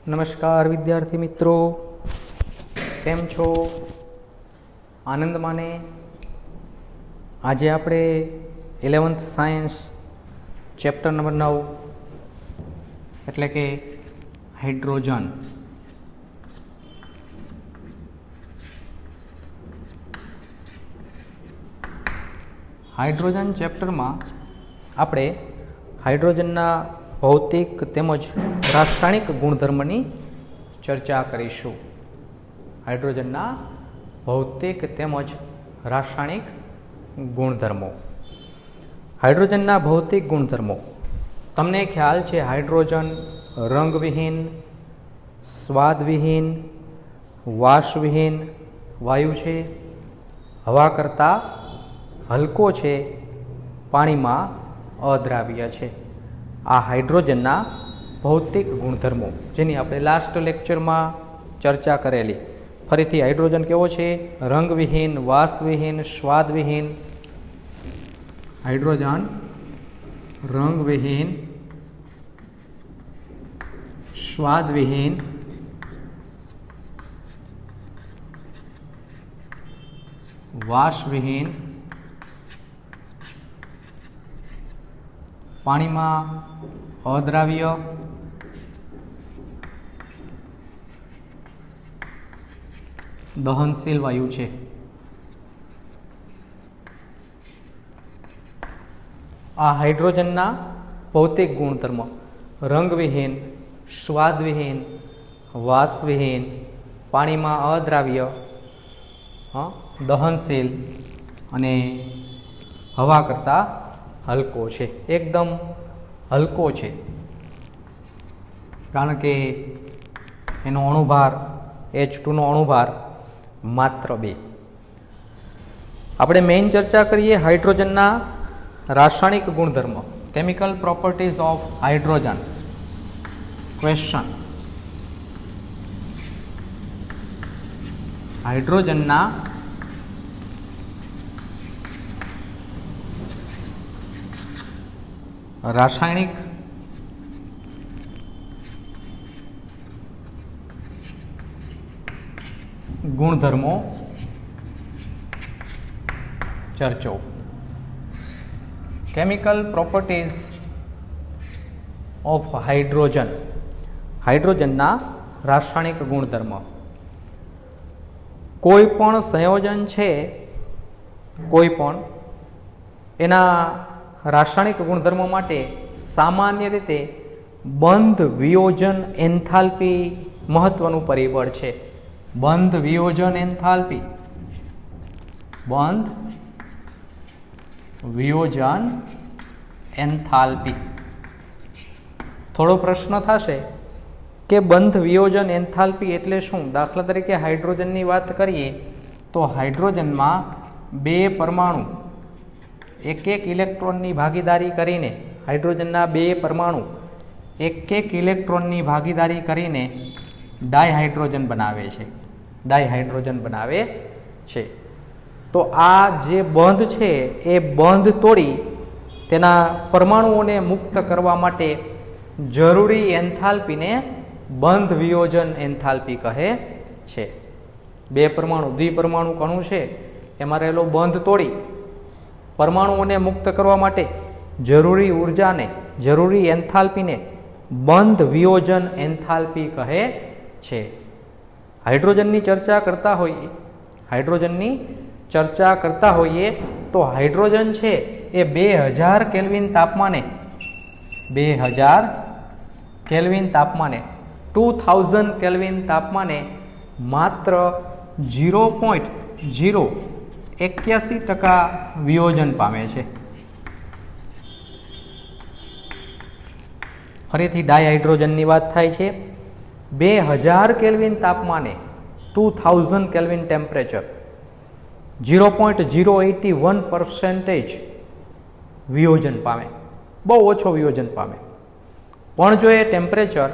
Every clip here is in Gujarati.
નમસ્કાર વિદ્યાર્થી મિત્રો, કેમ છો? આનંદ માને. આજે આપણે 11th સાયન્સ ચેપ્ટર નંબર 9 એટલે કે હાઇડ્રોજન. હાઇડ્રોજન ચેપ્ટરમાં આપણે હાઇડ્રોજનના ભૌતિક તેમજ રાસાયણિક ગુણધર્મની ચર્ચા કરીશું. હાઇડ્રોજનના ભૌતિક તેમજ રાસાયણિક ગુણધર્મો. હાઇડ્રોજનના ભૌતિક ગુણધર્મો તમને ખ્યાલ છે, હાઇડ્રોજન રંગવિહીન, સ્વાદવિહીન, વાસવિહીન વાયુ છે, હવા કરતાં હલકો છે, પાણીમાં અદ્રાવ્ય છે. આ હાઇડ્રોજનના ભૌતિક ગુણધર્મો જેની આપણે લાસ્ટ લેક્ચરમાં ચર્ચા કરેલી. ફરીથી હાઇડ્રોજન કેવો છે? રંગવિહીન, વાસવિહીન, સ્વાદવિહીન. હાઇડ્રોજન રંગવિહીન, સ્વાદવિહીન, વાસવિહીન, પાણીમાં અદ્રાવ્ય, દહનશીલ વાયુ છે. આ હાઇડ્રોજનના ભૌતિક ગુણધર્મો રંગવિહીન, સ્વાદવિહીન, વાસવિહીન, પાણીમાં અદ્રાવ્ય, દહનશીલ અને હવા કરતાં હલકો છે. એકદમ હલકો છે કારણ કે એનો અણુભાર H2 નો અણુભાર માત્ર 2. આપણે મેઇન ચર્ચા કરીએ હાઇડ્રોજનના રાસાયણિક ગુણધર્મ, chemical properties of hydrogen. Question: હાઇડ્રોજનના રાસાયણિક ગુણધર્મો ચર્ચો. Chemical properties of hydrogen. હાઇડ્રોજનના રાસાયણિક ગુણધર્મ. કોઈ પણ સંયોજન છે, કોઈ પણ એના રાસાયણિક ગુણધર્મો માટે સામાન્ય રીતે બંધ વિયોજન એન્થાલ્પી મહત્વનું પરિબળ છે. બંધ વિયોજન એન્થાલ્પી. બંધ વિયોજન એન્થાલ્પી. થોડો પ્રશ્ન થશે કે બંધ વિયોજન એન્થાલ્પી એટલે શું? દાખલા તરીકે હાઇડ્રોજનની વાત કરીએ તો હાઇડ્રોજનમાં 2 પરમાણુ એક ઇલેક્ટ્રોનની ભાગીદારી કરીને, હાઇડ્રોજનના 2 પરમાણુ એક ઇલેક્ટ્રોનની ભાગીદારી કરીને ડાયહાઇડ્રોજન બનાવે છે. ડાયહાઇડ્રોજન બનાવે છે. તો આ જે બંધ છે એ બંધ તોડી તેના પરમાણુઓને મુક્ત કરવા માટે જરૂરી એન્થાલ્પીને બંધ વિયોજન એન્થાલ્પી કહે છે. 2 પરમાણુ દ્વિપરમાણુ કણુ છે એમાં રહેલો બંધ તોડી પરમાણુઓને મુક્ત કરવા માટે જરૂરી ઉર્જાને, જરૂરી એન્થાલ્પીને બંધ વિયોજન એન્થાલ્પી કહે છે. હાઇડ્રોજનની ચર્ચા કરતા હોઈએ તો હાઇડ્રોજન છે એ 2000 કેલ્વિન તાપમાને 2000 કેલ્વિન તાપમાને માત્ર 0.081% વિયોજન પામે છે. ફરીથી ડાયહાઇડ્રોજનની વાત થાય છે. 2000 કેલ્વિન તાપમાને 2000 કેલ્વિન ટેમ્પરેચર 0.081% વિયોજન પામે. બહુ ઓછો વિયોજન પામે. પણ જો એ ટેમ્પરેચર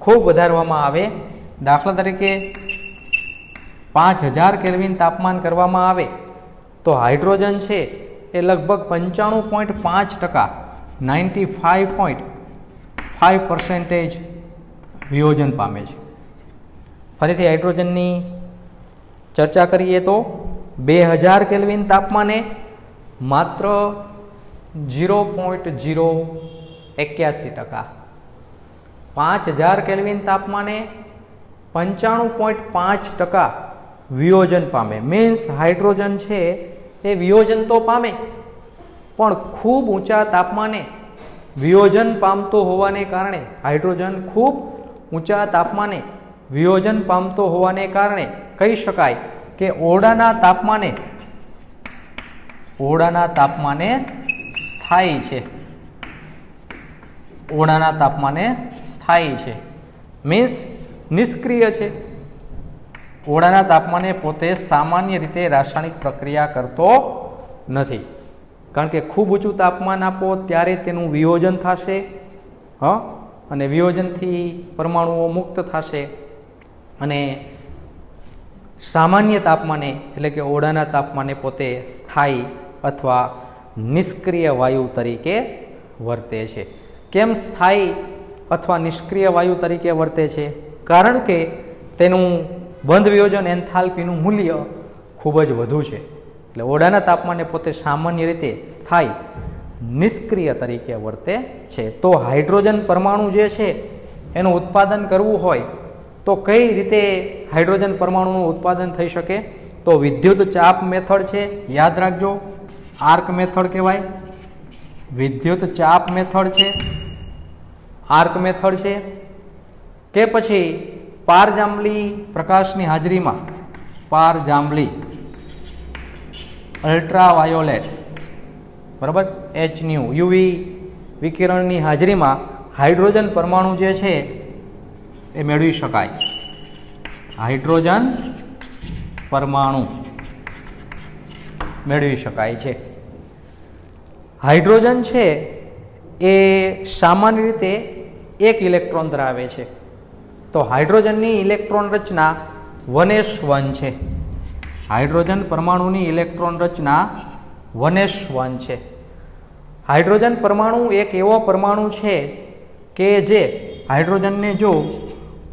ખૂબ વધારવામાં આવે, દાખલા તરીકે 5000 કેલ્વિન તાપમાન કરવામાં આવે તો હાઇડ્રોજન છે એ લગભગ 95.5% 95.5% વિયોજન પામે છે. ફરીથી હાઇડ્રોજનની ચર્ચા કરીએ તો 2000 કેલ્વિન તાપમાને માત્ર 0.081%, 5000 કેલ્વિન તાપમાને 95.5% વિયોજન પામે. મીન્સ હાઇડ્રોજન છે એ વિયોજન તો પામે પણ ખૂબ ઊંચા તાપમાને વિયોજન પામતો હોવાને કારણે હાઇડ્રોજન ખૂબ ઊંચા તાપમાને વિયોજન પામતો હોવાને કારણે કહી શકાય કે ઓરડાના તાપમાને સ્થાયી છે. ઓરડાના તાપમાને સ્થાયી છે મીન્સ નિષ્ક્રિય છે. ઓરડાના તાપમાને પોતે સામાન્ય રીતે રાસાયણિક પ્રક્રિયા કરતો નથી, કારણ કે ખૂબ ઊંચું તાપમાન આપો ત્યારે તેનું વિયોજન થશે, અને વિયોજનથી પરમાણુઓ મુક્ત થશે, અને સામાન્ય તાપમાને એટલે કે ઓરડાના તાપમાને પોતે સ્થાયી અથવા નિષ્ક્રિય વાયુ તરીકે વર્તે છે. કેમ સ્થાયી અથવા નિષ્ક્રિય વાયુ તરીકે વર્તે છે? કારણ કે તેનું બંધ વિયોજન એન્થાલ્પીનું મૂલ્ય ખૂબ જ વધુ છે. એટલે ઓરડાના તાપમાને પોતે સામાન્ય રીતે સ્થાયી નિષ્ક્રિય તરીકે વર્તે છે. તો હાઇડ્રોજન પરમાણુ જે છે એનું ઉત્પાદન કરવું હોય તો કઈ રીતે હાઇડ્રોજન પરમાણુનું ઉત્પાદન થઈ શકે? તો વિદ્યુત ચાપ મેથડ છે, યાદ રાખજો, આર્ક મેથડ કહેવાય. વિદ્યુત ચાપ મેથડ છે, આર્ક મેથડ છે, કે પછી પારજાંબલી પ્રકાશની હાજરીમાં, પારજાંબલી અલ્ટ્રાવાયોલેટ, બરાબર, HNU યુવી વિકિરણની હાજરીમાં હાઇડ્રોજન પરમાણુ જે છે એ મેળવી શકાય. હાઇડ્રોજન પરમાણુ મેળવી શકાય છે. હાઇડ્રોજન છે એ સામાન્ય રીતે એક ઇલેક્ટ્રોન ધરાવે છે. તો હાઇડ્રોજનની ઇલેક્ટ્રોન રચના 1s1 છે. હાઇડ્રોજન પરમાણુની ઇલેક્ટ્રોન રચના 1s1 છે. હાઇડ્રોજન પરમાણુ એક એવો પરમાણુ છે કે જે હાઇડ્રોજનને જો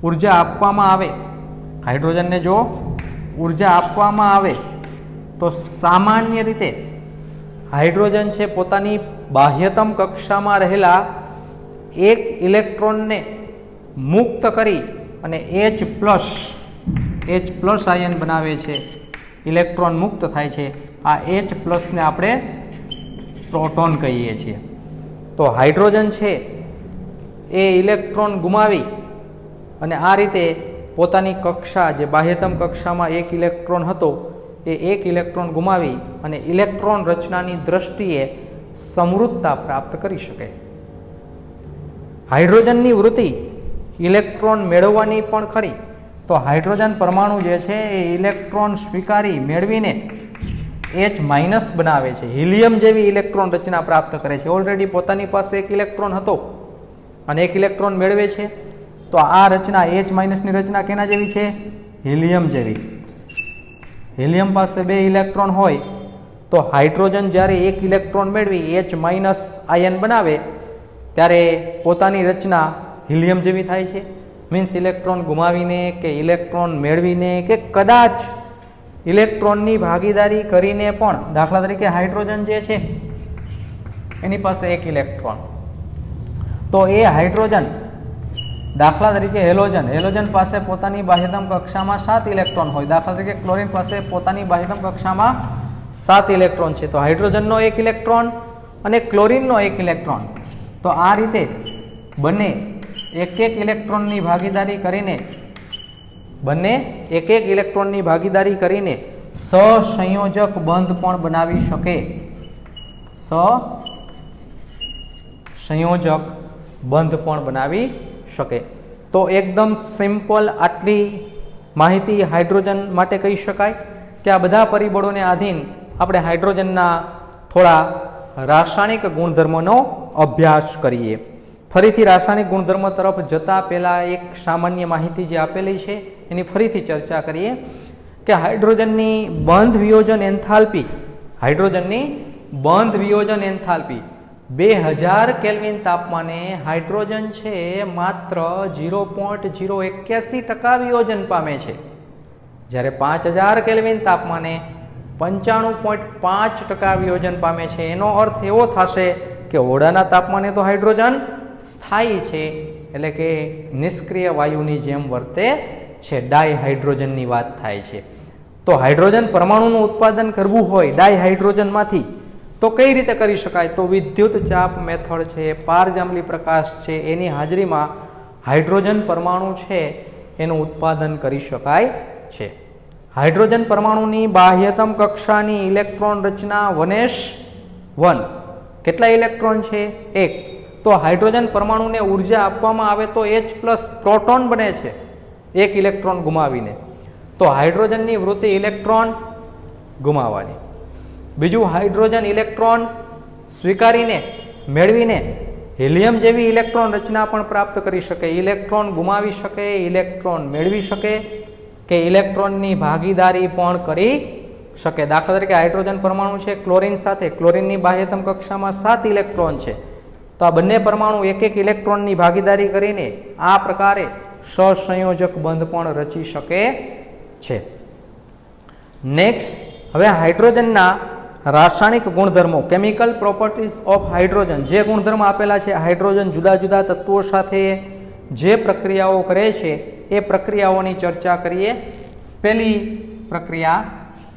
ઉર્જા આપવામાં આવે, હાઇડ્રોજનને જો ઉર્જા આપવામાં આવે તો સામાન્ય રીતે હાઇડ્રોજન છે પોતાની બાહ્યતમ કક્ષામાં રહેલા એક ઇલેક્ટ્રોનને મુક્ત કરી અને H પ્લસ આયન બનાવે છે, ઇલેક્ટ્રોન મુક્ત થાય છે. આ H પ્લસને આપણે પ્રોટોન કહીએ છીએ. તો હાઇડ્રોજન છે એ ઇલેક્ટ્રોન ગુમાવી અને આ રીતે પોતાની કક્ષા, જે બાહ્યતમ કક્ષામાં એક ઇલેક્ટ્રોન હતો એ એક ઇલેક્ટ્રોન ગુમાવી અને ઇલેક્ટ્રોન રચનાની દ્રષ્ટિએ સમૃદ્ધતા પ્રાપ્ત કરી શકે. હાઇડ્રોજનની વૃત્તિ ઇલેક્ટ્રોન મેળવવાની પણ ખરી. તો હાઇડ્રોજન પરમાણુ જે છે એ ઇલેક્ટ્રોન સ્વીકારી મેળવીને H માઇનસ બનાવે છે, હિલિયમ જેવી ઇલેક્ટ્રોન રચના પ્રાપ્ત કરે છે. ઓલરેડી પોતાની પાસે એક ઇલેક્ટ્રોન હતો અને એક ઇલેક્ટ્રોન મેળવે છે. તો આ રચના H માઇનસની રચના કેના જેવી છે? હિલિયમ જેવી. હિલિયમ પાસે 2 ઇલેક્ટ્રોન હોય તો હાઇડ્રોજન જ્યારે એક ઇલેક્ટ્રોન મેળવી H માઇનસ આયન બનાવે ત્યારે પોતાની રચના હિલિયમ જેવી થાય છે. મીન્સ ઇલેક્ટ્રોન ગુમાવીને કે ઇલેક્ટ્રોન મેળવીને કે કદાચ ઇલેક્ટ્રોનની ભાગીદારી કરીને પણ, દાખલા તરીકે હાઇડ્રોજન જે છે એની પાસે એક ઇલેક્ટ્રોન, તો એ હાઇડ્રોજન, દાખલા તરીકે હેલોજન પાસે પોતાની બાહ્યતમ કક્ષામાં 7 ઇલેક્ટ્રોન હોય, દાખલા તરીકે ક્લોરીન પાસે પોતાની બાહ્યતમ કક્ષામાં 7 ઇલેક્ટ્રોન છે. તો હાઇડ્રોજનનો એક ઇલેક્ટ્રોન અને ક્લોરીનનો એક ઇલેક્ટ્રોન, તો આ રીતે બંને એક ઇલેક્ટ્રોનની ભાગીદારી કરીને સહસંયોજક બંધ પણ બનાવી શકે. સહસંયોજક બંધ પણ બનાવી શકે. તો એકદમ સિમ્પલ આટલી માહિતી હાઇડ્રોજન માટે કહી શકાય કે આ બધા પરિબળોને આધીન આપણે હાઇડ્રોજનના થોડા રાસાયણિક ગુણધર્મોનો અભ્યાસ કરીએ. ફરીથી રાસાયણિક ગુણધર્મ તરફ જતા પહેલાં એક સામાન્ય માહિતી જે આપેલી છે એની ફરીથી ચર્ચા કરીએ કે હાઇડ્રોજનની બંધ વિયોજન એન્થાલ્પી 2000 કેલ્વિન તાપમાને હાઇડ્રોજન છે માત્ર 0.081% વિયોજન પામે છે, જ્યારે 5000 કેલ્વિન તાપમાને 95.5% વિયોજન પામે છે. એનો અર્થ એવો થશે કે ઓરડાના તાપમાને તો હાઇડ્રોજન સ્થાયી છે, એટલે કે નિષ્ક્રિય વાયુની જેમ વર્તે છે. ડાયહાઇડ્રોજનની વાત થાય છે. તો હાઇડ્રોજન પરમાણુનું ઉત્પાદન કરવું હોય ડાયહાઇડ્રોજનમાંથી તો કઈ રીતે કરી શકાય? તો વિદ્યુત ચાપ મેથડ છે, પારજાંબલી પ્રકાશ છે, એની હાજરીમાં હાઇડ્રોજન પરમાણુ છે એનું ઉત્પાદન કરી શકાય છે. હાઇડ્રોજન પરમાણુની બાહ્યતમ કક્ષાની ઇલેક્ટ્રોન રચના 1s1. કેટલા ઇલેક્ટ્રોન છે? 1. તો હાઇડ્રોજન પરમાણુને ઉર્જા આપવામાં આવે તો H+ પ્રોટોન બને છે, 1 ઇલેક્ટ્રોન ગુમાવીને. તો હાઇડ્રોજનની વૃત્તિ ઇલેક્ટ્રોન ગુમાવવાની. બીજું, હાઇડ્રોજન ઇલેક્ટ્રોન સ્વીકારીને મેળવીને હિલિયમ જેવી ઇલેક્ટ્રોન રચના પણ પ્રાપ્ત કરી શકે. ઇલેક્ટ્રોન ગુમાવી શકે, ઇલેક્ટ્રોન મેળવી શકે કે ઇલેક્ટ્રોનની ભાગીદારી પણ કરી શકે. દાખલા તરીકે હાઇડ્રોજન પરમાણુ છે ક્લોરીન સાથે, ક્લોરીનની બાહ્યતમ કક્ષામાં 7 ઇલેક્ટ્રોન છે. તો આ બંને પરમાણુ એક ઇલેક્ટ્રોનની ભાગીદારી કરીને આ પ્રકારે સહસંયોજક બંધ પણ રચી શકે છે. નેક્સ્ટ, હવે હાઇડ્રોજનના રાસાયણિક ગુણધર્મો, કેમિકલ પ્રોપર્ટીઝ ઓફ હાઇડ્રોજન. જે ગુણધર્મ આપેલા છે હાઇડ્રોજન જુદા જુદા તત્વો સાથે જે પ્રક્રિયાઓ કરે છે એ પ્રક્રિયાઓની ચર્ચા કરીએ. પહેલી પ્રક્રિયા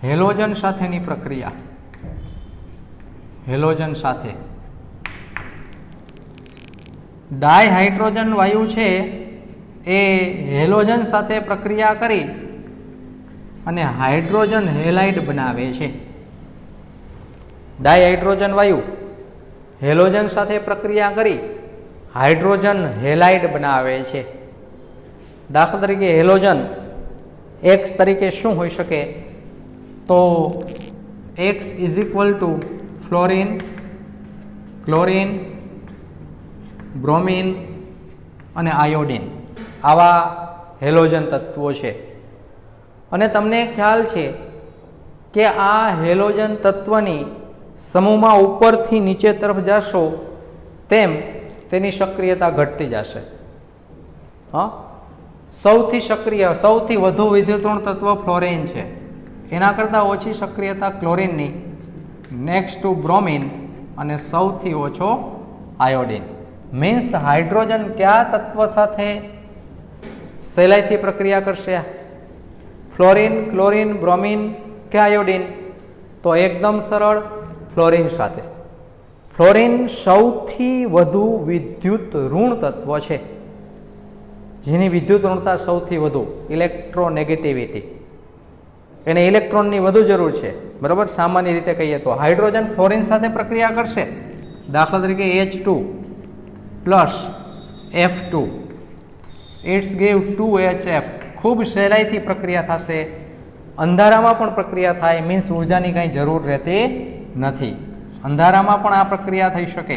હેલોજન સાથેની પ્રક્રિયા. હેલોજન સાથે ડાયહાઇડ્રોજન વાયુ છે એ હેલોજન સાથે પ્રક્રિયા કરી અને હાઇડ્રોજન હેલાઇડ બનાવે છે. ડાયહાઇડ્રોજન વાયુ હેલોજન સાથે પ્રક્રિયા કરી હાઇડ્રોજન હેલાઇડ બનાવે છે. દાખલા તરીકે હેલોજન X તરીકે શું હોઈ શકે? તો X = ફ્લોરિન, ક્લોરીન, બ્રોમિન અને આયોડિન. આવા હેલોજન તત્વો છે. અને તમને ખ્યાલ છે કે આ હેલોજન તત્વની સમૂહમાં ઉપરથી નીચે તરફ જશો તેમ તેની સક્રિયતા ઘટતી જશે. સૌથી સક્રિય, સૌથી વધુ વિદ્યુતઋણ તત્વ ફ્લોરિન છે, એના કરતાં ઓછી સક્રિયતા ક્લોરીનની, નેક્સ્ટ ટુ બ્રોમિન અને સૌથી ઓછો આયોડિન. મીન્સ હાઇડ્રોજન કયા તત્વ સાથે સહેલાઈથી પ્રક્રિયા કરશે? ફ્લોરિન, ક્લોરીન, બ્રોમિન કે આયોડિન? તો એકદમ સરળ, ફ્લોરિન સાથે. ફ્લોરિન સૌથી વધુ વિદ્યુત ઋણ તત્વ છે, જેની વિદ્યુત ઋણતા સૌથી વધુ, ઇલેક્ટ્રોનેગેટિવિટી. એને ઇલેક્ટ્રોનની વધુ જરૂર છે, બરાબર. સામાન્ય રીતે કહીએ તો હાઇડ્રોજન ફ્લોરિન સાથે પ્રક્રિયા કરશે. દાખલા તરીકે H2 + F2, it's give 2HF. ખૂબ સહેલાઈથી પ્રક્રિયા થશે. અંધારામાં પણ પ્રક્રિયા થાય, મીન્સ ઉર્જાની કાંઈ જરૂર રહેતી નથી. અંધારામાં પણ આ પ્રક્રિયા થઈ શકે.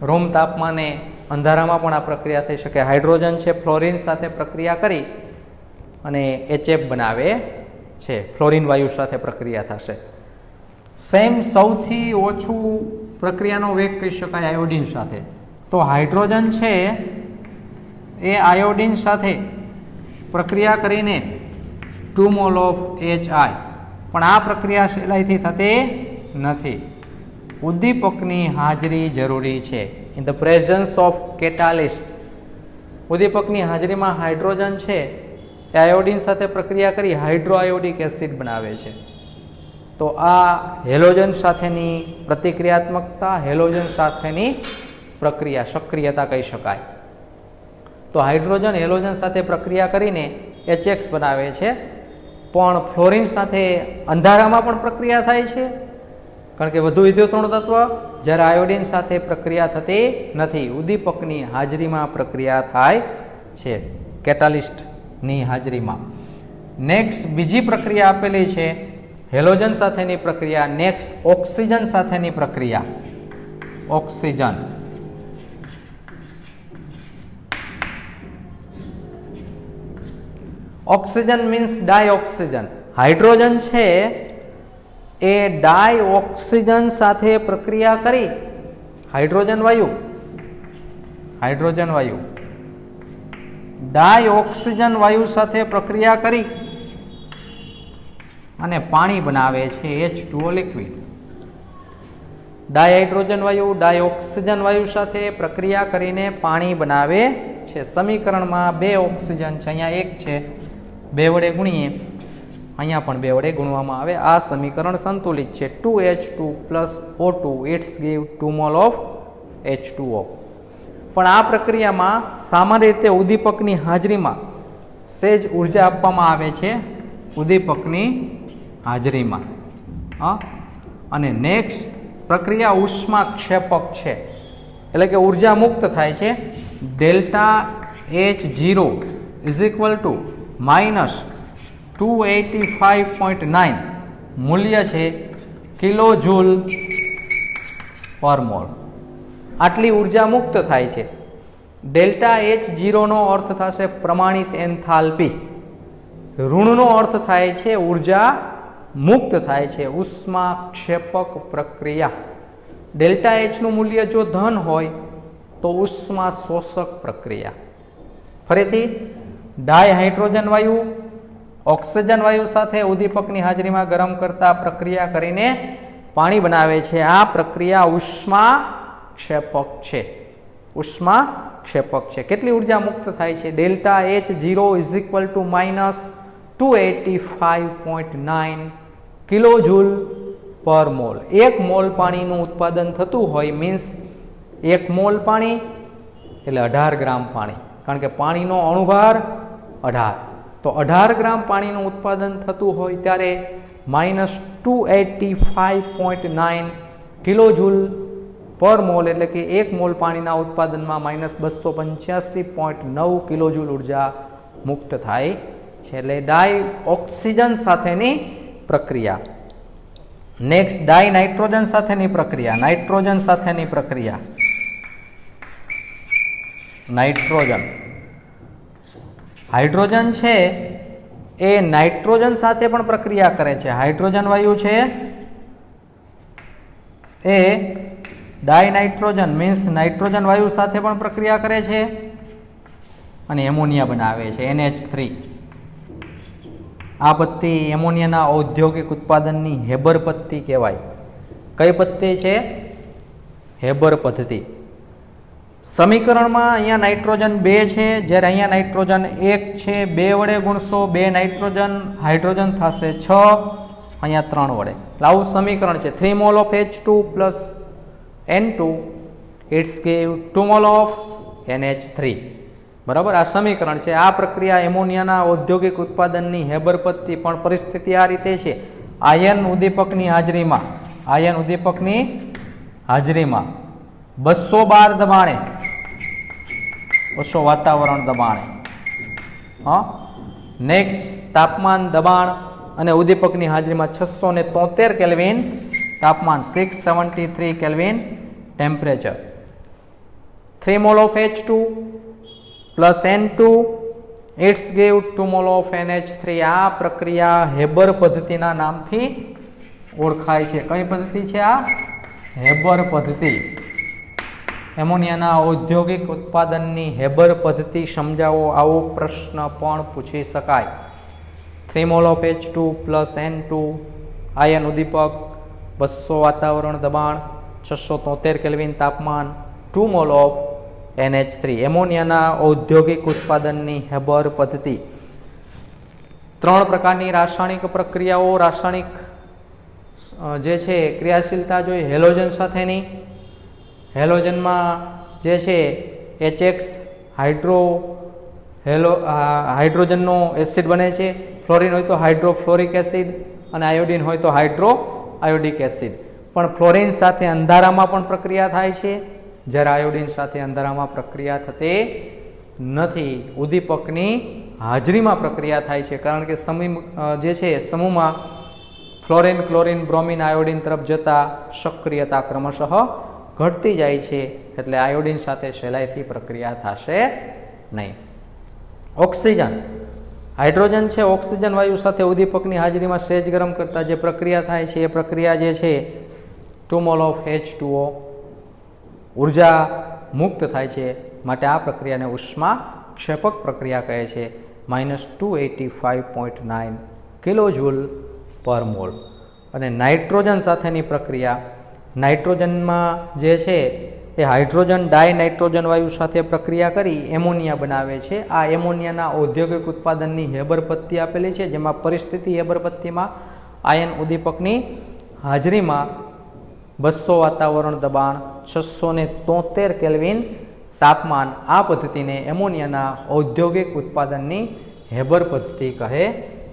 રૂમ તાપમાને અંધારામાં પણ આ પ્રક્રિયા થઈ શકે. હાઇડ્રોજન છે ફ્લોરિન સાથે પ્રક્રિયા કરી અને HF બનાવે છે. ફ્લોરિન વાયુ સાથે પ્રક્રિયા થશે. સેમ સૌથી ઓછું પ્રક્રિયાનો વેગ કહી શકાય આયોડિન સાથે. તો હાઇડ્રોજન છે એ આયોડિન સાથે પ્રક્રિયા કરીને 2 મોલ ઓફ HI. પણ આ પ્રક્રિયા સહેલાઈથી થતી નથી. ઉદ્દીપકની હાજરી જરૂરી છે. In the presence of catalyst. ઉદ્દીપકની હાજરીમાં હાઇડ્રોજન છે એ આયોડિન સાથે પ્રક્રિયા કરી હાઇડ્રોઆયોડિક એસિડ બનાવે છે. તો આ હેલોજન સાથેની પ્રતિક્રિયાત્મકતા, હેલોજન સાથેની પ્રક્રિયા, સક્રિયતા કહી શકાય. તો હાઇડ્રોજન હેલોજન સાથે પ્રક્રિયા કરીને HX બનાવે છે. પણ ફ્લોરિન સાથે અંધારામાં પણ પ્રક્રિયા થાય છે, કારણ કે વધુ વિદ્યુતઋણ તત્વ, જ્યારે આયોડિન સાથે પ્રક્રિયા થતી નથી. ઉદ્દીપકની હાજરીમાં પ્રક્રિયા થાય છે, કેટાલિસ્ટની હાજરીમાં. નેક્સ્ટ બીજી પ્રક્રિયા આપેલી છે હેલોજન સાથેની પ્રક્રિયા. નેક્સ્ટ ઓક્સિજન સાથેની પ્રક્રિયા. Oxygen oxygen means dioxygen. Hydrogen છે એ ડાયઓક્સિજન સાથે પ્રક્રિયા કરી હાઇડ્રોજન વાયુ ડાયઓક્સિજન વાયુ સાથે પ્રક્રિયા કરી અને પાણી બનાવે છે H2O લિક્વિડ. ડાયહાઇડ્રોજન વાયુ ડાયઓક્સિજન વાયુ સાથે પ્રક્રિયા કરીને પાણી બનાવે છે. સમીકરણમાં 2 ઓક્સિજન છે, અહીંયા 1 છે, 2 વડે ગુણીએ, અહીંયા પણ 2 વડે ગુણવામાં આવે. આ સમીકરણ સંતુલિત છે. 2H2 plus O2 it's give 2 mole of H2O. પણ આ પ્રક્રિયામાં સામાન્ય રીતે ઉદ્દીપકની હાજરીમાં સહેજ ઉર્જા આપવામાં આવે છે, ઉદ્દીપકની હાજરીમાં. અને નેક્સ્ટ પ્રક્રિયા ઉષ્માક્ષેપક છે, એટલે કે ઉર્જા મુક્ત થાય છે. Delta H0 is equal to minus 285.9 મૂલ્ય છે કિલો જૂલ પર મોલ. આટલી ઉર્જા મુક્ત થાય છે. ડેલ્ટા H0 નો અર્થ થશે પ્રમાણિત એન્થાલ્પી, ઋણનો અર્થ થાય છે ઉર્જા મુક્ત થાય છે. ઉષ્માક્ષેપક પ્રક્રિયા. ડેલ્ટા H નું મૂલ્ય જો ધન હોય તો ઉષ્મા શોષક પ્રક્રિયા. ફરીથી ડાયહાઇડ્રોજન વાયુ ઓક્સિજન વાયુ સાથે ઉદ્દીપકની હાજરીમાં ગરમ કરતા પ્રક્રિયા કરીને પાણી બનાવે છે. આ પ્રક્રિયા ઉષ્માક્ષેપક છે. ઉષ્માક્ષેપક છે. કેટલી ઉર્જા મુક્ત થાય છે? Delta H0 is equal to minus 285.9 kilo joule પર મોલ. 1 મોલ પાણીનું ઉત્પાદન થતું હોય, મીન્સ 1 મોલ પાણી એટલે 18 ગ્રામ પાણી, કારણ કે પાણીનો અણુભાર 18, તો 18 ગ્રામ પાણીનું ઉત્પાદન થતું હોય ત્યારે માઇનસ 285.9 કિલો જૂલ પર મોલ, એટલે કે 1 મોલ પાણીના ઉત્પાદનમાં માઇનસ 285.9 કિલો જૂલ ઉર્જા મુક્ત થાય છે. એટલે ડાયઓક્સિજન સાથેની પ્રક્રિયા. નેક્સ્ટ ડાયનાઇટ્રોજન સાથેની પ્રક્રિયા. નાઇટ્રોજન સાથેની પ્રક્રિયા. નાઇટ્રોજન, હાઇડ્રોજન છે એ નાઇટ્રોજન સાથે પણ પ્રક્રિયા કરે છે. હાઇડ્રોજન વાયુ છે એ ડાયનાઇટ્રોજન મીન્સ નાઇટ્રોજન વાયુ સાથે પણ પ્રક્રિયા કરે છે અને એમોનિયા બનાવે છે NH3. આ પદ્ધતિ એમોનિયાના ઔદ્યોગિક ઉત્પાદનની હેબર પદ્ધતિ કહેવાય. કઈ પદ્ધતિ છે? હેબર પદ્ધતિ. સમીકરણમાં અહીંયા નાઇટ્રોજન 2 છે, જ્યારે અહીંયા નાઇટ્રોજન 1 છે. 2 વડે ગુણશો 2 નાઇટ્રોજન, હાઇડ્રોજન થશે 6, અહીંયા 3 વડે. આવું સમીકરણ છે. 3 mole of H2 plus N2 it's give 2 mole of NH3. બરાબર, આ સમીકરણ છે. આ પ્રક્રિયા એમોનિયાના ઔદ્યોગિક ઉત્પાદનની હેબર પદ્ધતિ. પણ પરિસ્થિતિ આ રીતે છે. આયન ઉદ્દીપકની હાજરીમાં 212 દબાણે, 200 વાતાવરણ દબાણે, નેક્સ્ટ તાપમાન, દબાણ અને ઉદ્દીપકની હાજરીમાં 673 કેલ્વિન તાપમાન, 673 kelvin temperature. 3 mole of H2 plus N2 it's give 2 mole of NH3. આ પ્રક્રિયા હેબર પદ્ધતિના નામથી ઓળખાય છે. કઈ પદ્ધતિ છે આ? હેબર પદ્ધતિ. એમોનિયાના ઔદ્યોગિક ઉત્પાદનની હેબર પદ્ધતિ સમજાવો, આવો પ્રશ્ન પણ પૂછી શકાય. 3 mole of H2 plus N2 ion ઉદ્દીપક, 200 વાતાવરણ દબાણ, 673 કેલ્વિન તાપમાન, 2 મોલ ઓફ NH3. એમોનિયાના ઔદ્યોગિક ઉત્પાદનની હેબર પદ્ધતિ. 3 પ્રકારની રાસાયણિક પ્રક્રિયાઓ, રાસાયણિક જે છે ક્રિયાશીલતા જોઈ. હેલોજન સાથેની, હેલોજનમાં જે છે HX હાઇડ્રોજનનો એસિડ બને છે. ફ્લોરિન હોય તો હાઇડ્રોફ્લોરિક એસિડ અને આયોડિન હોય તો હાઇડ્રો આયોડિક એસિડ. પણ ફ્લોરિન સાથે અંધારામાં પણ પ્રક્રિયા થાય છે, જ્યારે આયોડિન સાથે અંધારામાં પ્રક્રિયા થતી નથી. ઉદ્દીપકની હાજરીમાં પ્રક્રિયા થાય છે, કારણ કે જે છે સમૂહમાં ફ્લોરિન, ક્લોરિન, બ્રોમિન, આયોડિન તરફ જતા સક્રિયતા ક્રમશઃ ઘટતી જાય છે, એટલે આયોડિન સાથે સહેલાઈથી પ્રક્રિયા થશે નહીં. ઓક્સિજન હાઇડ્રોજન છે ઓક્સિજન વાયુ સાથે ઉદ્દીપકની હાજરીમાં સહેજ ગરમ કરતા જે પ્રક્રિયા થાય છે એ પ્રક્રિયા જે છે 2 મોલ ઓફ H2O ઉર્જા મુક્ત થાય છે, માટે આ પ્રક્રિયાને ઉષ્મા ક્ષેપક પ્રક્રિયા કહે છે. -285.9 કિલોજૂલ પર મોલ. અને નાઇટ્રોજન સાથેની પ્રક્રિયા, નાઇટ્રોજનમાં જે છે એ હાઇડ્રોજન ડાયનાઇટ્રોજન વાયુ સાથે પ્રક્રિયા કરી એમોનિયા બનાવે છે. આ એમોનિયાના ઔદ્યોગિક ઉત્પાદનની હેબર પત્તી આપેલી છે, જેમાં પરિસ્થિતિ હેબર પત્તીમાં આયન ઉદ્દીપકની હાજરીમાં 200 વાતાવરણ દબાણ, 673 કેલ્વિન તાપમાન, આ પદ્ધતિને એમોનિયાના ઔદ્યોગિક ઉત્પાદનની હેબર પદ્ધતિ કહે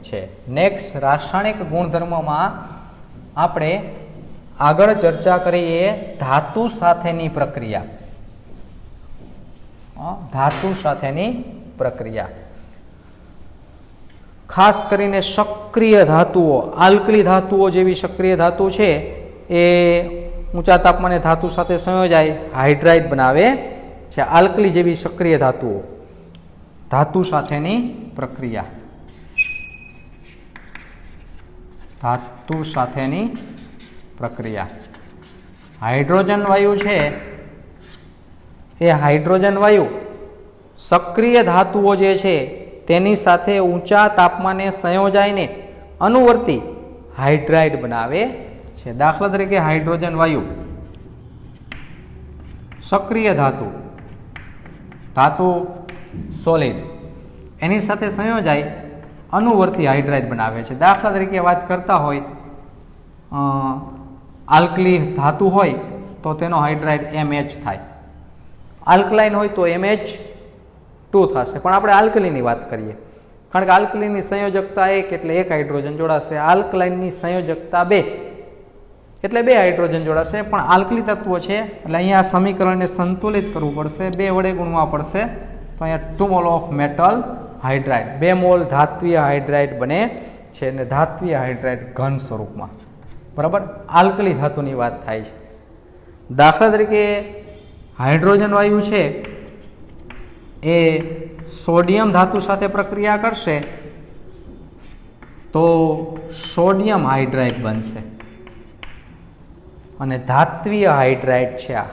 છે. નેક્સ્ટ, રાસાયણિક ગુણધર્મમાં આપણે આગળ ચર્ચા કરીએ ધાતુ સાથેની પ્રક્રિયા. ધાતુ સાથેની પ્રક્રિયા ખાસ કરીને સક્રિય ધાતુઓ, આલ્કલી ધાતુઓ જેવી સક્રિય ધાતુ છે એ ઊંચા તાપમાને ધાતુ સાથે સંયોજાય હાઇડ્રાઇડ બનાવે છે. આલ્કલી જેવી સક્રિય ધાતુઓ, ધાતુ સાથેની પ્રક્રિયા, ધાતુ સાથેની પ્રક્રિયા. હાઇડ્રોજન વાયુ છે એ હાઇડ્રોજન વાયુ સક્રિય ધાતુઓ જે છે તેની સાથે ઊંચા તાપમાને સંયોજાઈને અનુવર્તી હાઇડ્રાઇડ બનાવે છે. દાખલા તરીકે હાઇડ્રોજન વાયુ સક્રિય ધાતુ, ધાતુ સોલિડ, એની સાથે સંયોજાય અનુવર્તી હાઇડ્રાઇડ બનાવે છે. દાખલા તરીકે વાત કરતા હોય આલ્કલી ધાતુ હોય તો તેનો હાઇડ્રાઇડ MH થાય, આલ્કલાઇન હોય તો MH2 થશે. પણ આપણે આલ્કલીની વાત કરીએ, કારણ કે આલ્કલીની સંયોજકતા 1 એટલે 1 હાઇડ્રોજન જોડાશે. આલ્કલાઇનની સંયોજકતા 2 એટલે 2 હાઇડ્રોજન જોડાશે. પણ આલ્કલી તત્વો છે એટલે અહીંયા આ સમીકરણને સંતુલિત કરવું પડશે, 2 વડે ગુણવા પડશે. તો અહીંયા 2 mole of metal hydride, 2 mole ધાત્વીય હાઇડ્રાઇડ બને છે. અને ધાત્વીય હાઇડ્રાઇડ ઘન સ્વરૂપમાં, બરાબર, આલ્કલી ધાતુની વાત થાય છે. દાખલા તરીકે હાઇડ્રોજન વાયુ છે એ સોડિયમ ધાતુ સાથે પ્રક્રિયા કરશે તો સોડિયમ હાઇડ્રાઇડ બનશે. અને ધાત્વીય હાઇડ્રાઇડ છે આ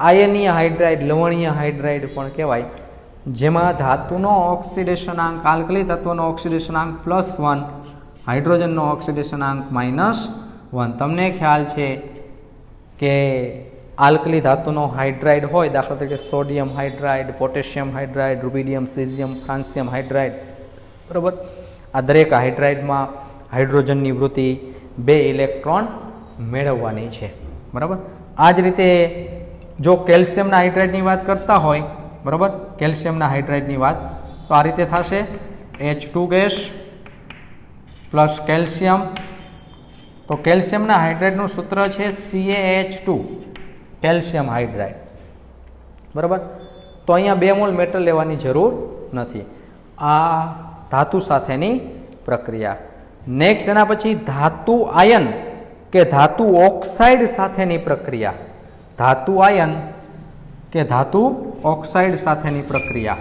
આયનીય હાઇડ્રાઇડ, લવણીય હાઇડ્રાઇડ પણ કહેવાય, જેમાં ધાતુનો ઓક્સિડેશનાંક, આલ્કલી તત્વનો ઓક્સિડેશનાંક +1, હાઇડ્રોજનનો ઓક્સિડેશનાંક -1. તમને ખ્યાલ છે કે આલ્કલી ધાતુનો હાઇડ્રાઇડ હોય, દાખલા તરીકે sodium hydride, potassium hydride, rubidium, caesium, francium hydride, બરાબર. આ દરેક હાઇડ્રાઇડમાં હાઇડ્રોજનની વૃત્તિ 2 ઇલેક્ટ્રોન મેળવવાની છે, બરાબર. આ જ રીતે જો કેલ્શિયમના હાઇડ્રાઇડની વાત કરતા હોય, બરાબર, કેલ્શિયમના હાઇડ્રાઇડની વાત તો આ રીતે થશે H2 ગેસ પ્લસ કેલ્શિયમ. તો કેલ્શિયમના હાઇડ્રાઇડનું સૂત્ર છે CaH2, કેલ્શિયમ હાઇડ્રાઇડ, બરાબર. તો અહીંયા 2 મોલ મેટલ લેવાની જરૂર નથી. આ ધાતુ સાથેની પ્રક્રિયા. નેક્સ્ટ, એના પછી ધાતુ આયન કે ધાતુ ઓક્સાઇડ સાથેની પ્રક્રિયા. ધાતુ આયન કે ધાતુ ઓક્સાઇડ સાથેની પ્રક્રિયા.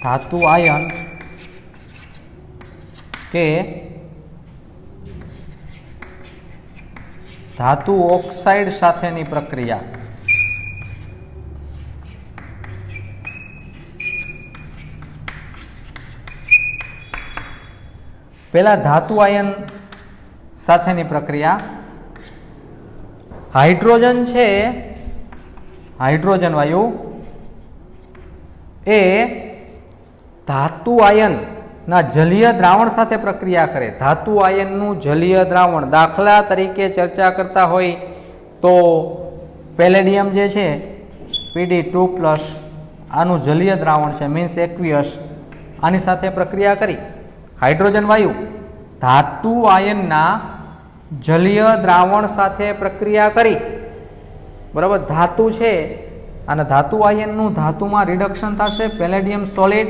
ધાતુ આયન કે ધાતુ ઓક્સાઇડ સાથેની પ્રક્રિયા. પહેલા ધાતુ આયન સાથેની પ્રક્રિયા. હાઇડ્રોજન છે, હાઇડ્રોજન વાયુ એ ધાતુ આયનના જલીય દ્રાવણ સાથે પ્રક્રિયા કરે. ધાતુ આયનનું જલીય દ્રાવણ, દાખલા તરીકે ચર્ચા કરતા હોય તો પેલેડિયમ જે છે Pd2+, આનું જલીય દ્રાવણ છે, મીન્સ એક્વિયસ, આની સાથે પ્રક્રિયા કરી હાઇડ્રોજન વાયુ ધાતુ આયનના જલીય દ્રાવણ સાથે પ્રક્રિયા કરી, બરાબર. ધાતુ છે અને ધાતુ આયનનું ધાતુમાં રિડક્શન થશે, પેલેડિયમ સોલિડ,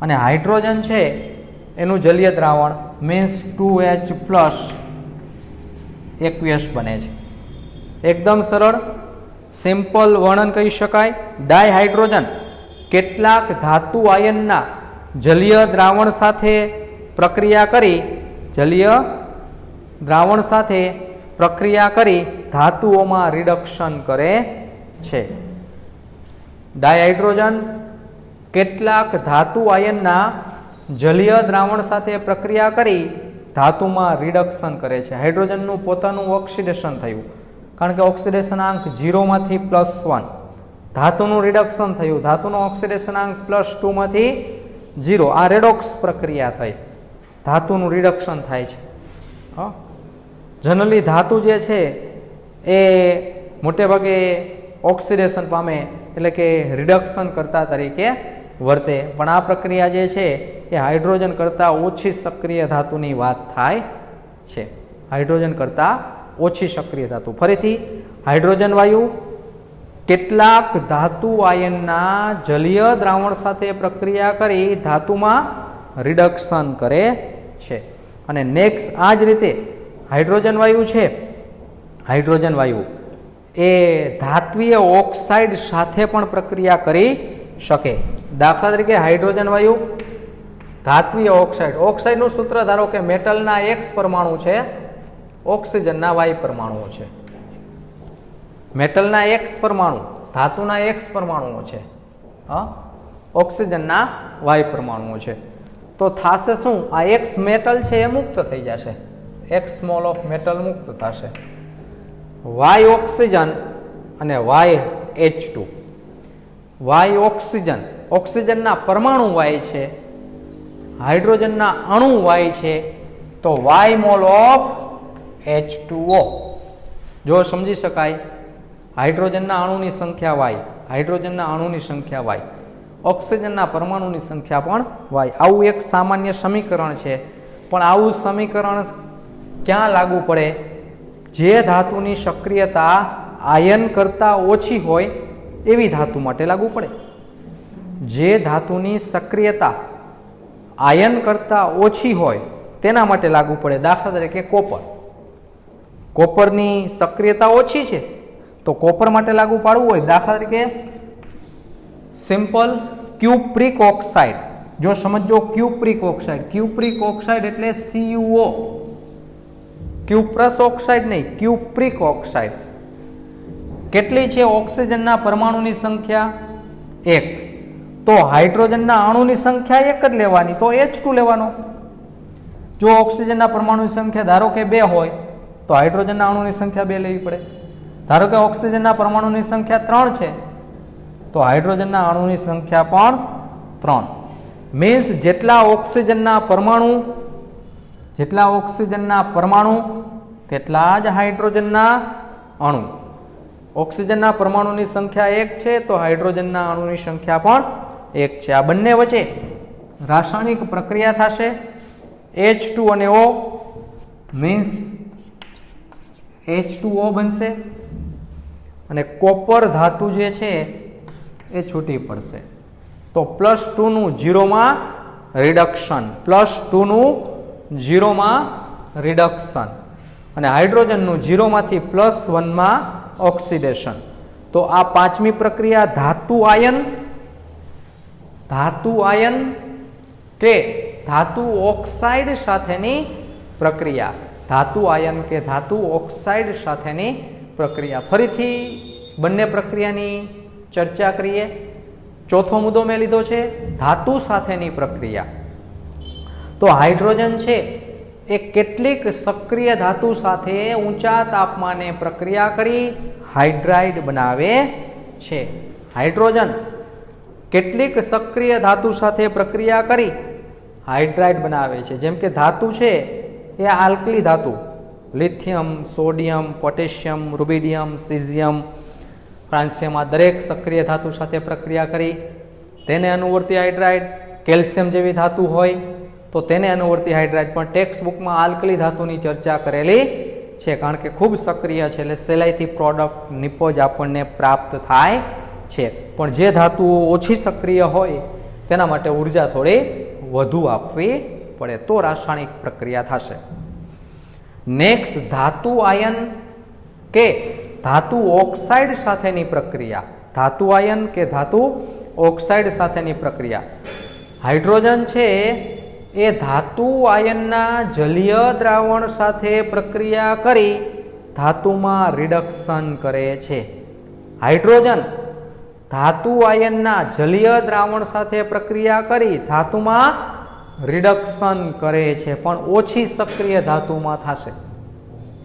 અને હાઇડ્રોજન છે એનું જલીય દ્રાવણ મીન્સ 2H+ એક્વિયસ બને છે. એકદમ સરળ સિમ્પલ વર્ણન કહી શકાય. ડાયહાઇડ્રોજન કેટલાક ધાતુ આયનના જલીય દ્રાવણ સાથે પ્રક્રિયા કરી ધાતુઓમાં રિડક્શન કરે છે. ડાયહાઇડ્રોજન કેટલાક ધાતુ આયનના જલીય દ્રાવણ સાથે પ્રક્રિયા કરી ધાતુમાં રિડક્શન કરે છે. હાઇડ્રોજનનું પોતાનું ઓક્સિડેશન થયું, કારણ કે ઓક્સિડેશનાંક 0 માંથી +1. ધાતુનું રિડક્શન થયું, ધાતુનો ઓક્સિડેશનાંક +2 માંથી 0. આ રેડોક્સ પ્રક્રિયા થઈ, ધાતુનું રિડક્શન થાય છે. જનરલી ધાતુ જે છે એ મોટે ભાગે ઓક્સિડેશન પામે, એટલે કે રિડક્શન કરતા તરીકે વર્તે, પણ આ પ્રક્રિયા જે છે એ હાઇડ્રોજન કરતાં ઓછી સક્રિય ધાતુની વાત થાય છે. હાઇડ્રોજન કરતાં ઓછી સક્રિય ધાતુ. ફરીથી, હાઇડ્રોજન વાયુ કેટલાક ધાતુ આયનના જલીય દ્રાવણ સાથે પ્રક્રિયા કરી ધાતુમાં રિડક્શન કરે છે. અને નેક્સ્ટ આ જ રીતે હાઇડ્રોજન વાયુ છે, હાઇડ્રોજન વાયુ એ ધાત્વીય ઓક્સાઇડ સાથે પણ પ્રક્રિયા કરી શકે. દાખલા તરીકે હાઇડ્રોજન વાયુ ધાત્વીય ઓક્સાઇડ, ઓક્સાઇડનું સૂત્ર ધારો કે મેટલના X પરમાણુ છે, ઓક્સિજનના Y પરમાણુઓ છે. મેટલના X પરમાણુ, ધાતુના X પરમાણુઓ છે, ઓક્સિજનના Y પરમાણુઓ છે. તો થાશે શું? આ X મેટલ છે એ મુક્ત થઈ જશે, X મોલ ઓફ મેટલ મુક્ત થશે. Y ઓક્સિજન અને YH2. Y ઓક્સિજન, ઓક્સિજનના પરમાણુ Y છે, હાઇડ્રોજનના અણુ Y છે, તો Y મોલ ઓફ H2O. જો સમજી શકાય, હાઇડ્રોજનના અણુની સંખ્યા Y, હાઇડ્રોજનના અણુની સંખ્યા Y, ઓક્સિજનના પરમાણુની સંખ્યા પણ Y. આવું એક સામાન્ય સમીકરણ છે, પણ આવું સમીકરણ ક્યાં લાગુ પડે? જે ધાતુની સક્રિયતા આયન કરતાં ઓછી હોય એવી ધાતુ માટે લાગુ પડે. જે ધાતુની સક્રિયતા આયન કરતાં ઓછી હોય તેના માટે લાગુ પડે. દાખલા તરીકે કોપર, કોપરની સક્રિયતા ઓછી છે તો કોપર માટે લાગુ પાડવું હોય, દાખલા તરીકે સિમ્પલ ક્યુપ્રિક ઓક્સાઇડ. જો સમજો ક્યુપ્રિક ઓક્સાઇડ, ક્યુપ્રિક ઓક્સાઇડ એટલે CuO, ક્યુપ્રસ ઓક્સાઇડ નહીં, ક્યુપ્રિક ઓક્સાઇડ. કેટલી છે? ઓક્સિજનના પરમાણુની સંખ્યા 1, તો હાઇડ્રોજનના અણુની સંખ્યા 1 જ લેવાની, તો H2 લેવાનો. જો ઓક્સિજનના પરમાણુની સંખ્યા ધારો કે 2 હોય તો હાઇડ્રોજનના અણુની સંખ્યા 2 લેવી પડે. ધારો કે ઓક્સિજનના પરમાણુની સંખ્યા 3 છે તો હાઇડ્રોજનના અણુની સંખ્યા પણ 3. મીન્સ જેટલા ઓક્સિજનના પરમાણુ તેટલા જ હાઇડ્રોજનના અણુ. ઓક્સિજનના પરમાણુની સંખ્યા 1 છે તો હાઇડ્રોજનના અણુની સંખ્યા પણ 1 છે. આ બંને વચ્ચે રાસાયણિક પ્રક્રિયા થશે, H2 અને O, મીન્સ H2O બનશે અને કોપર ધાતુ જે છે એ છૂટી પડશે. તો +2 નું 0 રિડક્શન, +2 નું 0 રિડક્શન અને હાઇડ્રોજનનું 0 માંથી +1 ઓક્સિડેશન. તો આ પાંચમી પ્રક્રિયા ધાતુ આયન કે ધાતુ ઓક્સાઇડ સાથેની પ્રક્રિયા, ધાતુ આયન કે ધાતુ ઓક્સાઇડ સાથેની પ્રક્રિયા. ફરીથી બંને પ્રક્રિયાની ચર્ચા કરીએ. ચોથો મુદ્દો મેં લીધો છે ધાતુ સાથેની પ્રક્રિયા. તો હાઇડ્રોજન છે એ કેટલીક સક્રિય ધાતુ સાથે ઊંચા તાપમાને પ્રક્રિયા કરી હાઇડ્રાઇડ બનાવે છે. હાઇડ્રોજન કેટલીક સક્રિય ધાતુ સાથે પ્રક્રિયા કરી હાઇડ્રાઇડ બનાવે છે. જેમ કે ધાતુ છે એ આલ્કલી ધાતુ, lithium, sodium, potassium, rubidium, caesium, francium, આ દરેક સક્રિય ધાતુ સાથે પ્રક્રિયા કરી તેને અનુવર્તી હાઇડ્રાઇડ. કેલ્શિયમ જેવી ધાતુ હોય તો તેને અનુવર્તી હાઇડ્રાઇડ. પણ ટેક્સ્ટ બુકમાં આલ્કલી ધાતુની ચર્ચા કરેલી છે, કારણ કે ખૂબ સક્રિય છે એટલે સહેલાઈથી પ્રોડક્ટ નિપજ આપણને પ્રાપ્ત થાય છે. પણ જે ધાતુઓ ઓછી સક્રિય હોય તેના માટે ઉર્જા થોડી વધુ આપવી પડે તો રાસાયણિક પ્રક્રિયા થશે. નેક્સ્ટ ધાતુ આયન કે ધાતુ ઓક્સાઇડ સાથેની પ્રક્રિયા. ધાતુ આયન કે ધાતુ ઓક્સાઇડ સાથેની પ્રક્રિયા. હાઇડ્રોજન છે એ ધાતુ આયનના જલીય દ્રાવણ સાથે પ્રક્રિયા કરી ધાતુમાં રિડક્શન કરે છે. હાઇડ્રોજન ધાતુ આયનના જલીય દ્રાવણ સાથે પ્રક્રિયા કરી ધાતુમાં રિડક્શન કરે છે, પણ ઓછી સક્રિય ધાતુમાં થશે.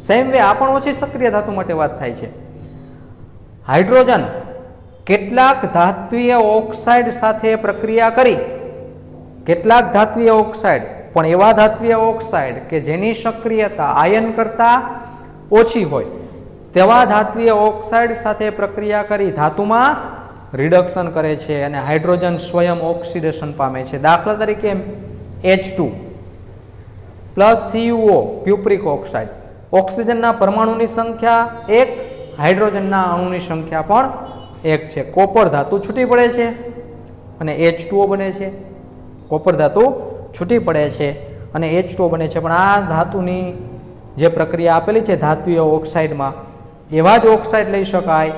સેમ વે આ પણ ઓછી સક્રિય ધાતુ માટે વાત થાય છે. હાઇડ્રોજન કેટલાક ધાત્વિય ઓક્સાઇડ સાથે પ્રક્રિયા કરી, કેટલાક ધાત્વિય ઓક્સાઇડ, પણ એવા ધાત્વિય ઓક્સાઇડ કે જેની સક્રિયતા આયન કરતા ઓછી હોય તેવા ધાત્વિય ઓક્સાઇડ સાથે પ્રક્રિયા કરી ધાતુમાં રિડક્શન કરે છે અને હાઇડ્રોજન સ્વયં ઓક્સિડેશન પામે છે. દાખલા તરીકે H2 plus CuO cupric oxide. ઓક્સિજનના પરમાણુની સંખ્યા 1, હાઇડ્રોજનના અણુની સંખ્યા પણ 1 છે. કોપર ધાતુ છૂટી પડે છે અને H2O બને છે. કોપર ધાતુ છૂટી પડે છે અને H2O બને છે. પણ આ ધાતુની જે પ્રક્રિયા આપેલી છે ધાત્વિય ઓક્સાઇડમાં, એવા જ ઓક્સાઇડ લઈ શકાય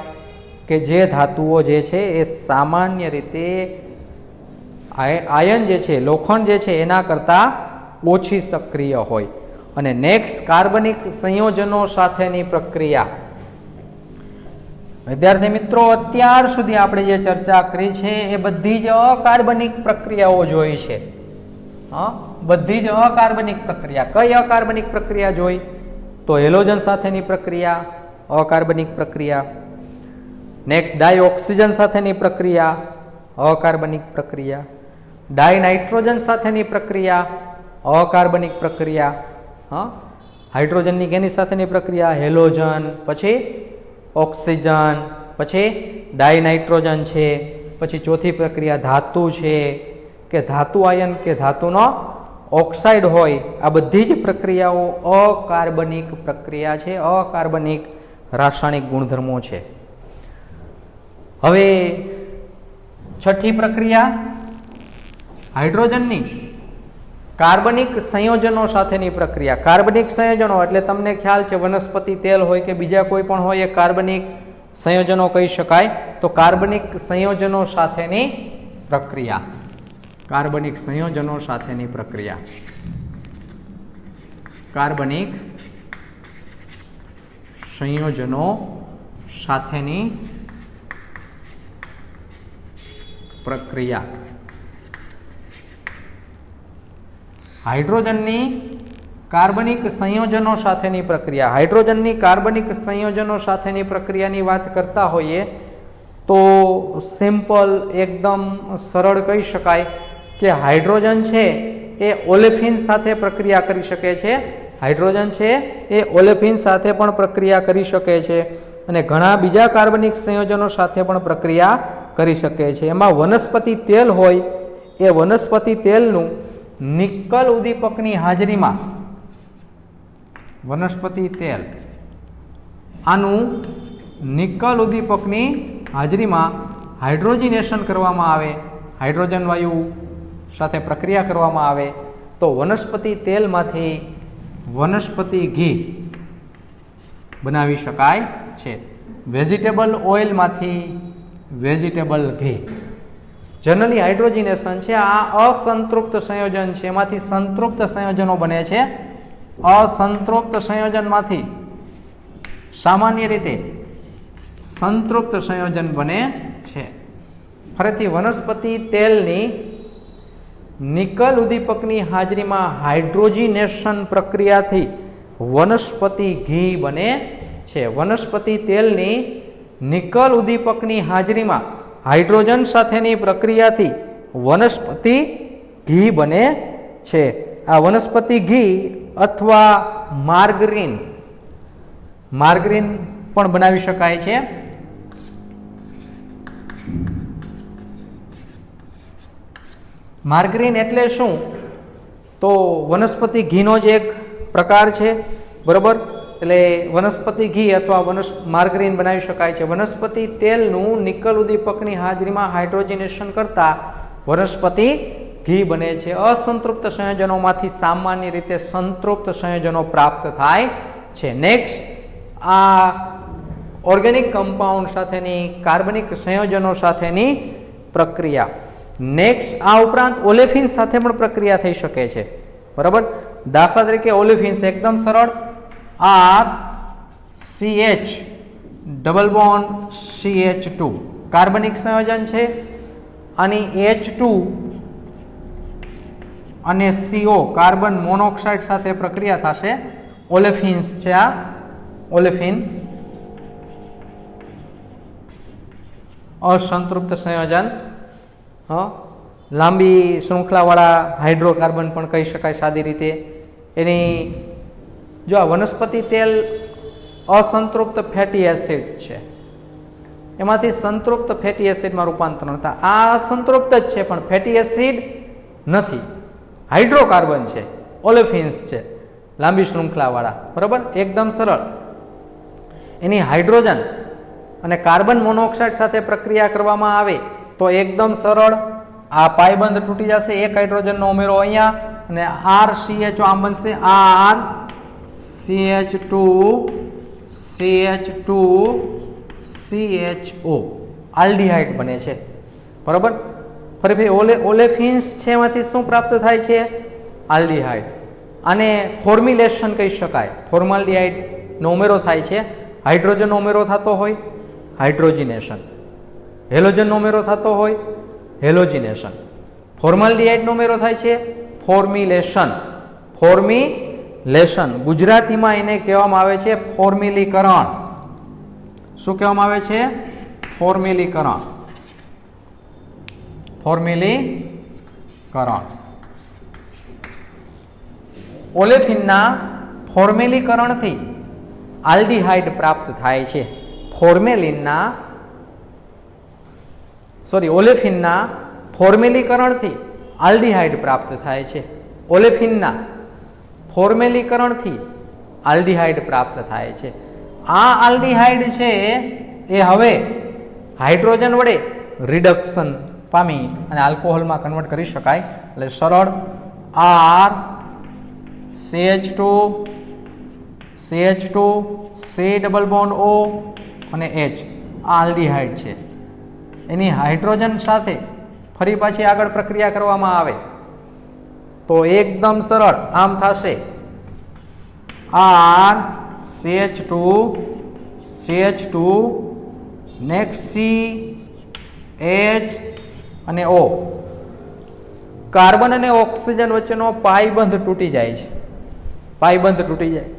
કે જે ધાતુઓ જે છે એ સામાન્ય રીતે આયન જે છે, લોખંડ જે છે એના કરતાં ઓછી સક્રિય હોય. અને નેક્સ્ટ કાર્બનિક સંયોજનો સાથેની પ્રક્રિયા. વિદ્યાર્થી મિત્રો, અત્યાર સુધી આપણે જે ચર્ચા કરી છે એ બધી જ અકાર્બનિક પ્રક્રિયાઓ જોઈ છે. બધી જ અકાર્બનિક પ્રક્રિયા. કઈ અકાર્બનિક પ્રક્રિયા જોઈ? તો હેલોજન સાથેની પ્રક્રિયા અકાર્બનિક પ્રક્રિયા. નેક્સ્ટ ડાયઓક્સિજન સાથેની પ્રક્રિયા અકાર્બનિક પ્રક્રિયા. ડાયનાઇટ્રોજન સાથેની પ્રક્રિયા અકાર્બનિક પ્રક્રિયા. હાઇડ્રોજનની કેની સાથેની પ્રક્રિયા? હેલોજન, પછી ઓક્સિજન, પછી ડાયનાઇટ્રોજન છે, પછી ચોથી પ્રક્રિયા ધાતુ છે કે ધાતુ આયન કે ધાતુનો ઓક્સાઇડ હોય. આ બધી જ પ્રક્રિયાઓ અકાર્બનિક પ્રક્રિયા છે, અકાર્બનિક રાસાયણિક ગુણધર્મો છે. હવે છઠ્ઠી પ્રક્રિયા હાઇડ્રોજનની કાર્બનિક સંયોજનો સાથેની પ્રક્રિયા. કાર્બનિક સંયોજનો એટલે તમને ખ્યાલ છે વનસ્પતિ તેલ હોય કે બીજા કોઈ પણ હોય એ કાર્બનિક સંયોજનો કહી શકાય. તો કાર્બનિક સંયોજનો સાથેની પ્રક્રિયા. કાર્બનિક સંયોજનો સાથેની પ્રક્રિયા. કાર્બનિક સંયોજનો સાથેની પ્રક્રિયા. હાઇડ્રોજનની કાર્બનિક સંયોજનો સાથેની પ્રક્રિયા. હાઇડ્રોજનની કાર્બનિક સંયોજનો સાથેની પ્રક્રિયાની વાત કરતા હોઈએ તો સિમ્પલ એકદમ સરળ કહી શકાય કે હાઇડ્રોજન છે એ ઓલેફિન સાથે પ્રક્રિયા કરી શકે છે. હાઇડ્રોજન છે એ ઓલેફિન સાથે પણ પ્રક્રિયા કરી શકે છે અને ઘણા બીજા કાર્બનિક સંયોજનો સાથે પણ પ્રક્રિયા કરી શકે છે. એમાં વનસ્પતિ તેલ હોય એ વનસ્પતિ તેલનું નિકલ ઉદ્દીપકની હાજરીમાં, વનસ્પતિ તેલ આનું નિકલ ઉદ્દીપકની હાજરીમાં હાઇડ્રોજનેશન કરવામાં આવે, હાઇડ્રોજન વાયુ સાથે પ્રક્રિયા કરવામાં આવે તો વનસ્પતિ તેલમાંથી વનસ્પતિ ઘી બનાવી શકાય છે. વેજીટેબલ ઓઇલમાંથી વેજીટેબલ ઘી. જનરલી હાઇડ્રોજનેશન છે આ અસંતૃપ્ત સંયોજન છે, એમાંથી સંતૃપ્ત સંયોજનો બને છે. અસંતૃપ્ત સંયોજનમાંથી સામાન્ય રીતે સંતૃપ્ત સંયોજન બને છે. ફરીથી વનસ્પતિ તેલની નિકલ ઉદ્દીપકની હાજરીમાં હાઇડ્રોજનેશન પ્રક્રિયાથી વનસ્પતિ ઘી બને છે. વનસ્પતિ તેલની નિકલ ઉદ્દીપકની હાજરીમાં હાઇડ્રોજન સાથેની પ્રક્રિયાથી વનસ્પતિ ઘી બને છે. આ વનસ્પતિ ઘી અથવા માર્ગરીન પણ બનાવી શકાય છે. માર્ગરીન એટલે શું? તો વનસ્પતિ ઘીનો જ એક પ્રકાર છે, બરોબર. એટલે વનસ્પતિ ઘી અથવા માર્ગરીન બનાવી શકાય છે. વનસ્પતિ તેલનું નિકલ ઉદ્દીપકની હાજરીમાં હાઇડ્રોજનેશન કરતા વનસ્પતિ ઘી બને છે. અસંતૃપ્ત સંયોજનોમાંથી સામાન્ય રીતે સંતૃપ્ત સંયોજનો પ્રાપ્ત થાય છે. નેક્સ્ટ, આ ઓર્ગેનિક કમ્પાઉન્ડ સાથેની કાર્બનિક સંયોજનો સાથેની પ્રક્રિયા. નેક્સ્ટ આ ઉપરાંત ઓલેફિન સાથે પણ પ્રક્રિયા થઈ શકે છે. બરાબર, દાખલા તરીકે ઓલેફિન્સ એકદમ સરળ, RCH ડબલ બોન્ડ CH2 કાર્બનિક સંયોજન છે. આની H2 અને CO કાર્બન મોનોક્સાઇડ સાથે પ્રક્રિયા થશે. ઓલેફિન્સ છે આ ઓલેફિન, અસંતૃપ્ત સંયોજન. લાંબી શૃંખલાવાળા હાઇડ્રોકાર્બન પણ કહી શકાય સાદી રીતે. એની જો આ વનસ્પતિ તેલ અસંતૃપ્ત ફેટી એસિડ છે, એમાંથી સંતૃપ્ત ફેટી એસિડમાં રૂપાંતરણ થતા. આ અસંતૃપ્ત જ છે પણ ફેટી એસિડ નથી, હાઇડ્રોકાર્બન છે, ઓલેફિન્સ છે, લાંબી શૃંખલાવાળા. બરાબર, એકદમ સરળ. એની હાઇડ્રોજન અને કાર્બન મોનોક્સાઇડ સાથે પ્રક્રિયા કરવામાં આવે તો એકદમ સરળ. આ પાયબંધ તૂટી જશે, એક હાઇડ્રોજનનો ઉમેરો અહીંયા અને RCHO આમ બનશે, RCH2CH2CHO આલ્ડીહાઇડ બને છે. બરાબર, ફરી ઓલેફિન્સ છે એમાંથી શું પ્રાપ્ત થાય છે? આલ્ડીહાઇડ. આને ફોર્મ્યુલેશન કહી શકાય. ફોર્માલ્ડીહાઇડનો ઉમેરો થાય છે. હાઇડ્રોજનનો ઉમેરો થતો હોય હાઇડ્રોજિનેશન, હેલોજનનો ઉમેરો થતો હોય હેલોજિનેશન. ફોર્માલ્ડીહાઇડનો ઉમેરો થાય છે ફોર્મ્યુલેશન. ફોર્મ્યુલેશન ગુજરાતીમાં એને કહેવામાં આવે છે ફોર્મ્યુલીકરણ. શું કહેવામાં આવે છે? ફોર્મ્યુલીકરણ. ફોર્મ્યુલીકરણ. ઓલેફિનના ફોર્મ્યુલીકરણથી આલ્ડીહાઇડ પ્રાપ્ત થાય છે. ઓલેફિનના ફોર્મ્યુલીકરણથી આલ્ડીહાઇડ પ્રાપ્ત થાય છે. ઓલેફિનના ફોર્મ્યુલીકરણથી આલ્ડીહાઇડ પ્રાપ્ત થાય છે. આ આલ્ડીહાઇડ છે એ હવે હાઇડ્રોજન વડે રિડક્શન પામી અને આલ્કોહોલમાં કન્વર્ટ કરી શકાય. એટલે સરળ CH2 C double bond O અને H આ આલ્ડીહાઇડ છે. એની હાઇડ્રોજન સાથે ફરી પાછી આગળ પ્રક્રિયા કરવામાં આવે તો એકદમ સરળ આમ થશે, CH2 નેક્સ્ટ C H અને O. કાર્બન અને ઓક્સિજન વચ્ચેનો પાયબંધ તૂટી જાય છે. પાયબંધ તૂટી જાય,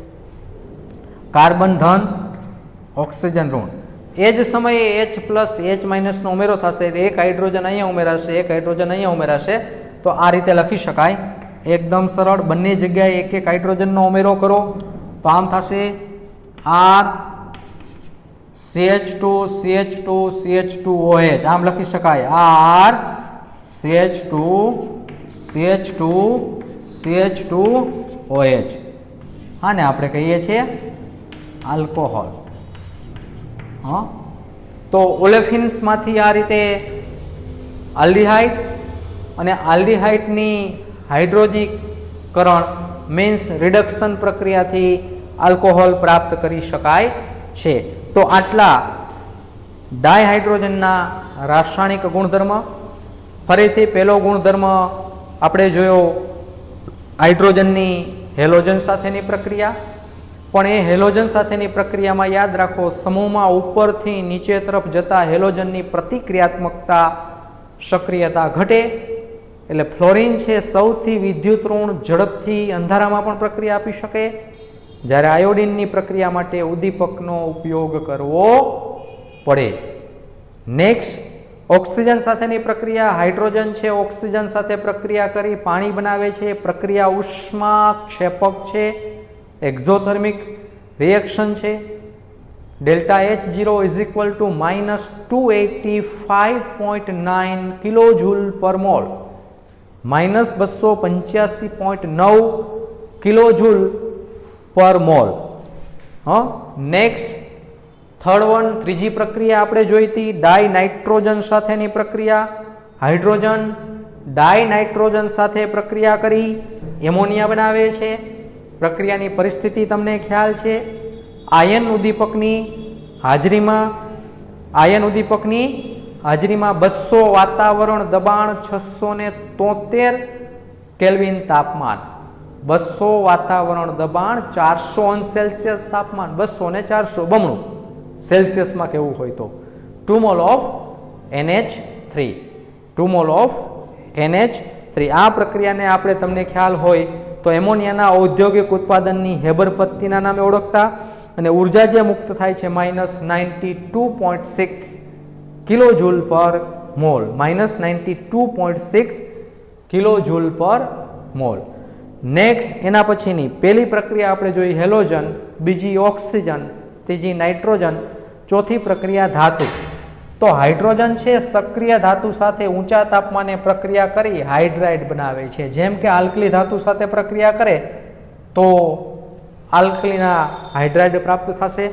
કાર્બન ધન ઓક્સિજન ઋણ. એ જ સમયે H પ્લસ H માઇનસનો ઉમેરો થશે. એક હાઇડ્રોજન અહીંયા ઉમેરાશે, એક હાઇડ્રોજન અહીંયા ઉમેરાશે. તો આ રીતે લખી શકાય. એકદમ સરળ. બંને જગ્યાએ એક એક હાઇડ્રોજનનો ઉમેરો કરો તો આમ થશે CH2CH2CH2OH. આમ લખી શકાય CH2CH2CH2OH. આને આપણે કહીએ છીએ આલ્કોહોલ. તો ઓલેફિન્સમાંથી આ રીતે આલ્ડીહાઇડ અને આલ્ડીહાઇડની હાઇડ્રોજીકરણ મીન્સ રિડક્શન પ્રક્રિયાથી આલ્કોહોલ પ્રાપ્ત કરી શકાય છે. તો આટલા ડાયહાઇડ્રોજનના રાસાયણિક ગુણધર્મ. ફરીથી પહેલો ગુણધર્મ આપણે જોયો હાઇડ્રોજનની હેલોજન સાથેની પ્રક્રિયા. પણ એ હેલોજન સાથેની પ્રક્રિયામાં યાદ રાખો, સમૂહમાં ઉપરથી નીચે તરફ જતા હેલોજનની પ્રતિક્રિયાત્મકતા સક્રિયતા ઘટે. એટલે ફ્લોરિન છે સૌથી વિદ્યુત ઋણ ઝડપથી અંધારામાં પણ પ્રક્રિયા આપી શકે, જ્યારે આયોડિનની પ્રક્રિયા માટે ઉદ્દીપકનો ઉપયોગ કરવો પડે. નેક્સ્ટ ઓક્સિજન સાથેની પ્રક્રિયા. હાઇડ્રોજન છે ઓક્સિજન સાથે પ્રક્રિયા કરી પાણી બનાવે છે. પ્રક્રિયા ઉષ્માક્ષેપક છે, એક્ઝોથર્મિક રિએક્શન છે. Delta H0 is equal to -285.9 કિલોજૂલ પર મોલ, -285.9 કિલોજૂલ પર મોલ. નેક્સ્ટ થર્ડ વન, ત્રીજી પ્રક્રિયા આપણે જોઈ હતી ડાયનાઇટ્રોજન સાથેની પ્રક્રિયા. હાઇડ્રોજન ડાયનાઇટ્રોજન સાથે પ્રક્રિયા કરી એમોનિયા બનાવે છે. પ્રક્રિયાની પરિસ્થિતિ તમને ખ્યાલ છે. આયન ઉદ્દીપકની હાજરીમાં હાજરીમાં 200 વાતાવરણ દબાણ 673 કેલ્વિન તાપમાન, 200 વાતાવરણ દબાણ 400 અંશ સેલ્સિયસ તાપમાન, 200 ને 400 બમણું સેલ્સિયસમાં કેવું હોય તો 2 mole of NH3, 2 mole of NH3. આ પ્રક્રિયાને આપણે તમને ખ્યાલ હોય તો એમોનિયાના ઔદ્યોગિક ઉત્પાદનની હેબર પદ્ધતિના નામે ઓળખતા અને ઉર્જા જે મુક્ત થાય છે -92.6 કિલો જૂલ પર મોલ, -92.6 કિલો જૂલ પર મોલ. નેક્સ્ટ એના પછીની પહેલી પ્રક્રિયા આપણે જોઈ હેલોજન, બીજી ઓક્સિજન, ત્રીજી નાઇટ્રોજન, ચોથી પ્રક્રિયા ધાતુ. તો હાઇડ્રોજન છે સક્રિય ધાતુ સાથે ઊંચા તાપમાને પ્રક્રિયા કરી હાઇડ્રાઇડ બનાવે છે. જેમ કે આલ્કલી ધાતુ સાથે પ્રક્રિયા કરે તો આલ્કલીના હાઇડ્રાઇડ પ્રાપ્ત થશે,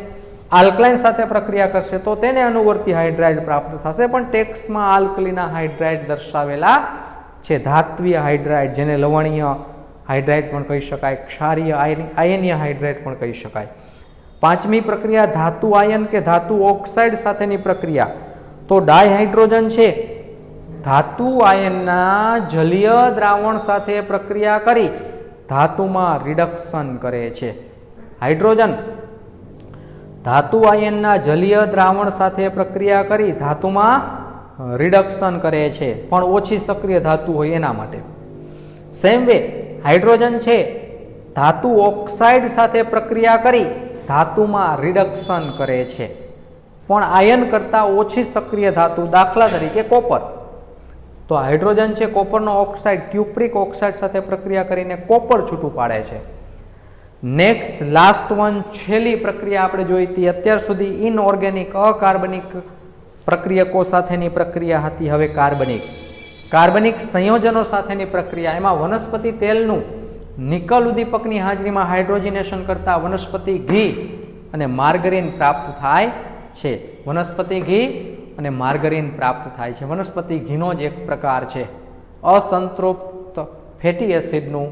આલ્કલાઇન સાથે પ્રક્રિયા કરશે તો તેને અનુવર્તી હાઇડ્રાઇડ પ્રાપ્ત થશે. પણ ટેક્સ્ટમાં આલ્કલીના હાઇડ્રાઇડ દર્શાવેલા છે. ધાત્વીય હાઇડ્રાઇડ, જેને લવણીય હાઇડ્રાઇડ પણ કહી શકાય, ક્ષારીય આયનીય હાઇડ્રાઇડ પણ કહી શકાય. પાંચમી પ્રક્રિયા ધાતુ આયન કે ધાતુ ઓક્સાઇડ સાથેની પ્રક્રિયા. તો ડાયહાઇડ્રોજન છે ધાતુ આયનના જલીય દ્રાવણ સાથે પ્રક્રિયા કરી ધાતુમાં રિડક્શન કરે છે. હાઇડ્રોજન ધાતુ આયનના જલીય દ્રાવણ સાથે પ્રક્રિયા કરી ધાતુમાં રિડક્શન કરે છે, પણ ઓછી સક્રિય ધાતુ હોય એના માટે. સેમ વે હાઇડ્રોજન છે ધાતુ ઓક્સાઇડ સાથે પ્રક્રિયા કરી ધાતુમાં રિડક્શન કરે છે, પણ આયન કરતાં ઓછી સક્રિય ધાતુ, દાખલા તરીકે કોપર. તો હાઇડ્રોજન છે કોપરનો ઓક્સાઇડ ક્યુપ્રિક ઓક્સાઇડ સાથે પ્રક્રિયા કરીને કોપર છૂટું પાડે છે. નેક્સ્ટ લાસ્ટ વન, છેલ્લી પ્રક્રિયા આપણે જોઈ હતી અત્યાર સુધી ઇનઓર્ગેનિક અકાર્બનિક પ્રક્રિયકો સાથેની પ્રક્રિયા હતી. હવે કાર્બનિક સંયોજનો સાથેની પ્રક્રિયા. એમાં વનસ્પતિ તેલનું નિકલ ઉદ્દીપકની હાજરીમાં હાઇડ્રોજનેશન કરતા વનસ્પતિ ઘી અને માર્ગરીન પ્રાપ્ત થાય છે. વનસ્પતિ ઘી અને માર્ગરીન પ્રાપ્ત થાય છે. વનસ્પતિ ઘીનો જ એક પ્રકાર છે. અસંતૃપ્ત ફેટી એસિડનું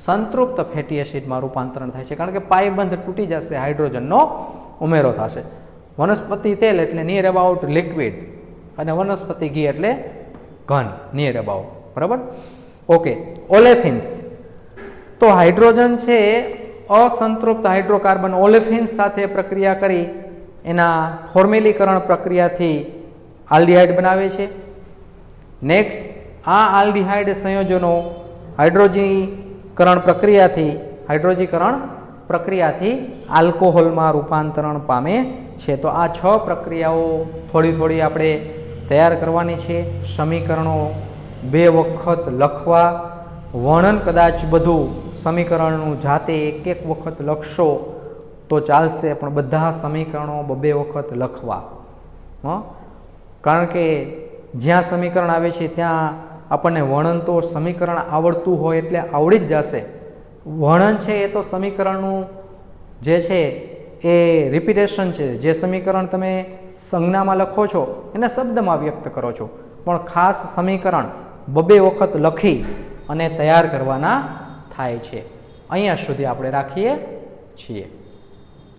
સંતૃપ્ત ફેટી એસિડમાં રૂપાંતરણ થાય છે, કારણ કે પાયબંધ તૂટી જશે, હાઇડ્રોજનનો ઉમેરો થશે. વનસ્પતિ તેલ એટલે નિયર અબાઉટ લિક્વિડ અને વનસ્પતિ ઘી એટલે ઘન, નિયર અબાઉટ. બરાબર, ઓકે. ઓલેફિન્સ. તો હાઇડ્રોજન છે અસંતૃપ્ત હાઇડ્રોકાર્બન ઓલેફિન્સ સાથે પ્રક્રિયા કરી એના ફોર્મેલીકરણ પ્રક્રિયાથી આલ્ડિહાઇડ બનાવે છે. નેક્સ્ટ આ આલ્ડિહાઇડ સંયોજનો હાઇડ્રોજીકરણ પ્રક્રિયાથી આલ્કોહોલમાં રૂપાંતરણ પામે છે. તો આ 6 પ્રક્રિયાઓ થોડી આપણે તૈયાર કરવાની છે. સમીકરણો 2 વખત લખવા, વર્ણન કદાચ બધું સમીકરણનું જાતે એક વખત લખશો તો ચાલશે, પણ બધા સમીકરણો 2 વખત લખવા. કારણ કે જ્યાં સમીકરણ આવે છે ત્યાં આપણને વર્ણન તો સમીકરણ આવડતું હોય એટલે આવડી જ જશે. વર્ણન છે એ તો સમીકરણનું જે છે એ રિપીટેશન છે. જે સમીકરણ તમે સંજ્ઞામાં લખો છો એને શબ્દમાં વ્યક્ત કરો છો, પણ ખાસ સમીકરણ 2 વખત લખી અને તૈયાર કરવાના થાય છે. અહીંયા સુધી આપણે રાખીએ છીએ.